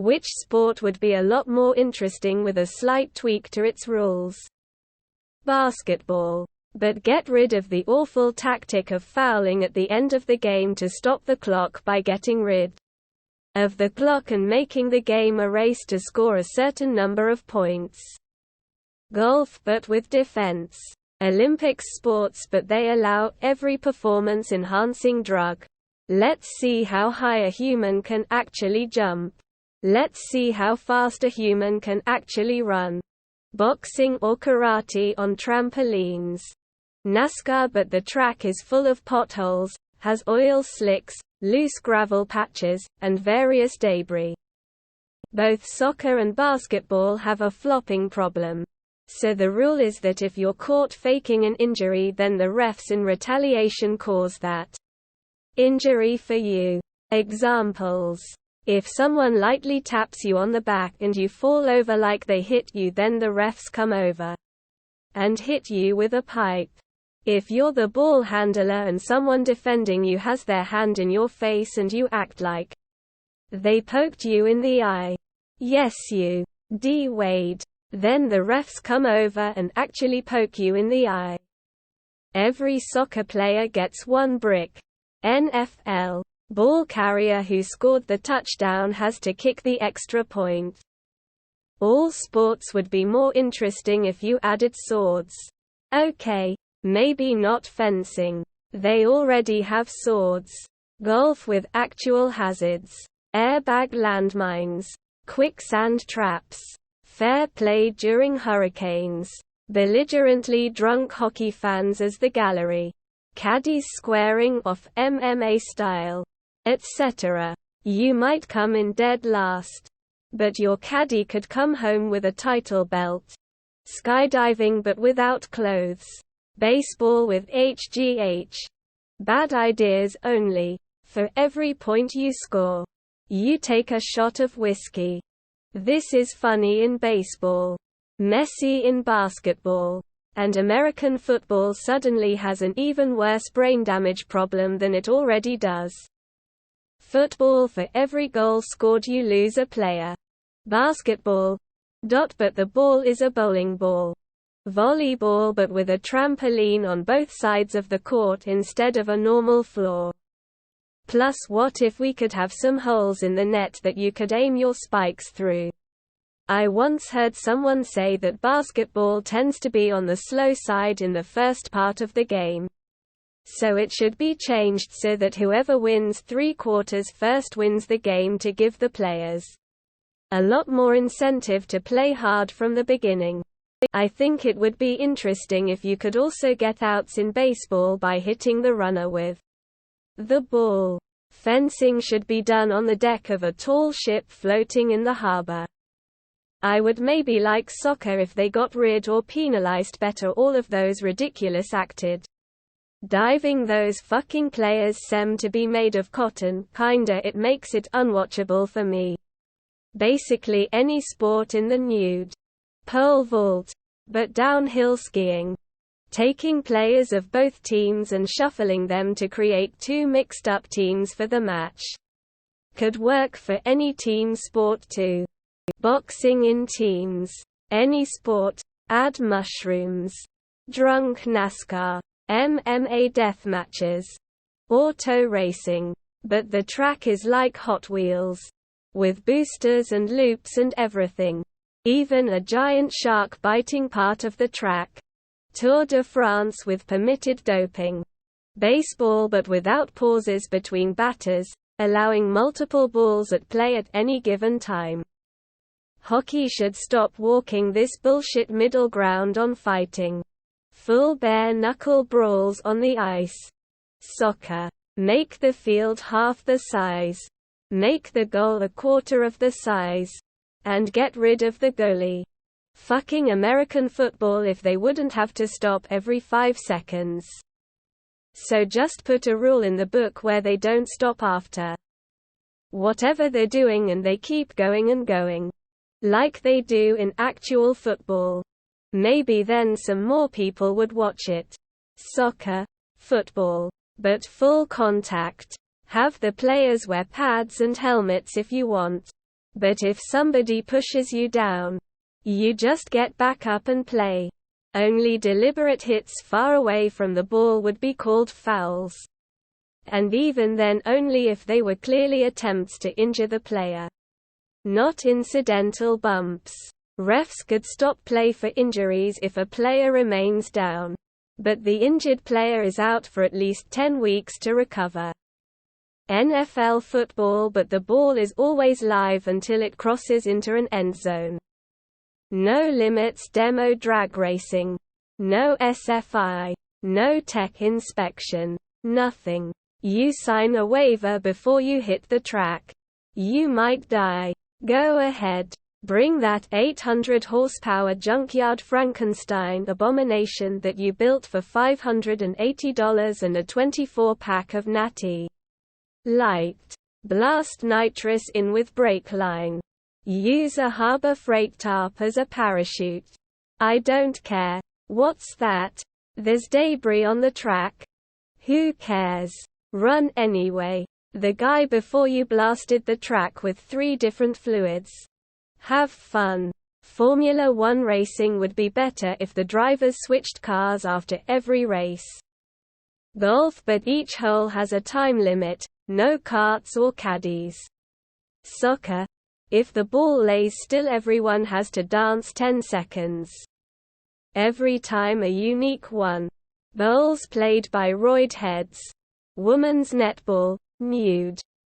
Which sport would be a lot more interesting with a slight tweak to its rules? Basketball. But get rid of the awful tactic of fouling at the end of the game to stop the clock by getting rid of the clock and making the game a race to score a certain number of points. Golf but with defense. Olympics sports but they allow every performance-enhancing drug. Let's see how high a human can actually jump. Let's see how fast a human can actually run. Boxing or karate on trampolines. NASCAR but the track is full of potholes, has oil slicks, loose gravel patches, and various debris. Both soccer and basketball have a flopping problem. So the rule is that if you're caught faking an injury, then the refs in retaliation cause that injury for you. Examples. If someone lightly taps you on the back and you fall over like they hit you, then the refs come over and hit you with a pipe. If you're the ball handler and someone defending you has their hand in your face and you act like they poked you in the eye. Yes, you D-Wade. Then the refs come over and actually poke you in the eye. Every soccer player gets 1 brick. NFL. Ball carrier who scored the touchdown has to kick the extra point. All sports would be more interesting if you added swords. Okay, maybe not fencing. They already have swords. Golf with actual hazards. Airbag landmines. Quicksand traps. Fair play during hurricanes. Belligerently drunk hockey fans as the gallery. Caddies squaring off MMA style. Etc. You might come in dead last. But your caddy could come home with a title belt. Skydiving but without clothes. Baseball with HGH. Bad ideas only. For every point you score, you take a shot of whiskey. This is funny in baseball. Messy in basketball. And American football suddenly has an even worse brain damage problem than it already does. Football for every goal scored you lose a player. Basketball. But the ball is a bowling ball. Volleyball but with a trampoline on both sides of the court instead of a normal floor. Plus, what if we could have some holes in the net that you could aim your spikes through? I once heard someone say that basketball tends to be on the slow side in the first part of the game. So it should be changed so that whoever wins 3/4 first wins the game to give the players a lot more incentive to play hard from the beginning. I think it would be interesting if you could also get outs in baseball by hitting the runner with the ball. Fencing should be done on the deck of a tall ship floating in the harbor. I would maybe like soccer if they got rid or penalized better all of those ridiculous acted diving. Those fucking players seem to be made of cotton, kinda. It makes it unwatchable for me. Basically any sport in the nude. Pole vault. But downhill skiing. Taking players of both teams and shuffling them to create 2 mixed-up teams for the match. Could work for any team sport too. Boxing in teams. Any sport. Add mushrooms. Drunk NASCAR. MMA death matches. Auto racing. But the track is like Hot Wheels. With boosters and loops and everything. Even a giant shark biting part of the track. Tour de France with permitted doping. Baseball but without pauses between batters, allowing multiple balls at play at any given time. Hockey should stop walking this bullshit middle ground on fighting. Full bare-knuckle brawls on the ice. Soccer. Make the field half the size. Make the goal 1/4 of the size. And get rid of the goalie. Fucking American football if they wouldn't have to stop every 5 seconds. So just put a rule in the book where they don't stop after whatever they're doing and they keep going and going. Like they do in actual football. Maybe then some more people would watch it. Soccer. Football. But full contact. Have the players wear pads and helmets if you want. But if somebody pushes you down, you just get back up and play. Only deliberate hits far away from the ball would be called fouls. And even then only if they were clearly attempts to injure the player. Not incidental bumps. Refs could stop play for injuries if a player remains down. But the injured player is out for at least 10 weeks to recover. NFL football, but the ball is always live until it crosses into an end zone. No limits demo drag racing. No SFI. No tech inspection. Nothing. You sign a waiver before you hit the track. You might die. Go ahead. Bring that 800 horsepower junkyard Frankenstein abomination that you built for $580 and a 24-pack of Natty Light. Blast nitrous in with brake line. Use a Harbor Freight tarp as a parachute. I don't care. What's that? There's debris on the track. Who cares? Run anyway. The guy before you blasted the track with 3 different fluids. Have fun. Formula One racing would be better if the drivers switched cars after every race. Golf, but each hole has a time limit, no carts or caddies. Soccer. If the ball lays still, everyone has to dance 10 seconds. Every time a unique one. Bowls played by roid heads. Women's netball, nude.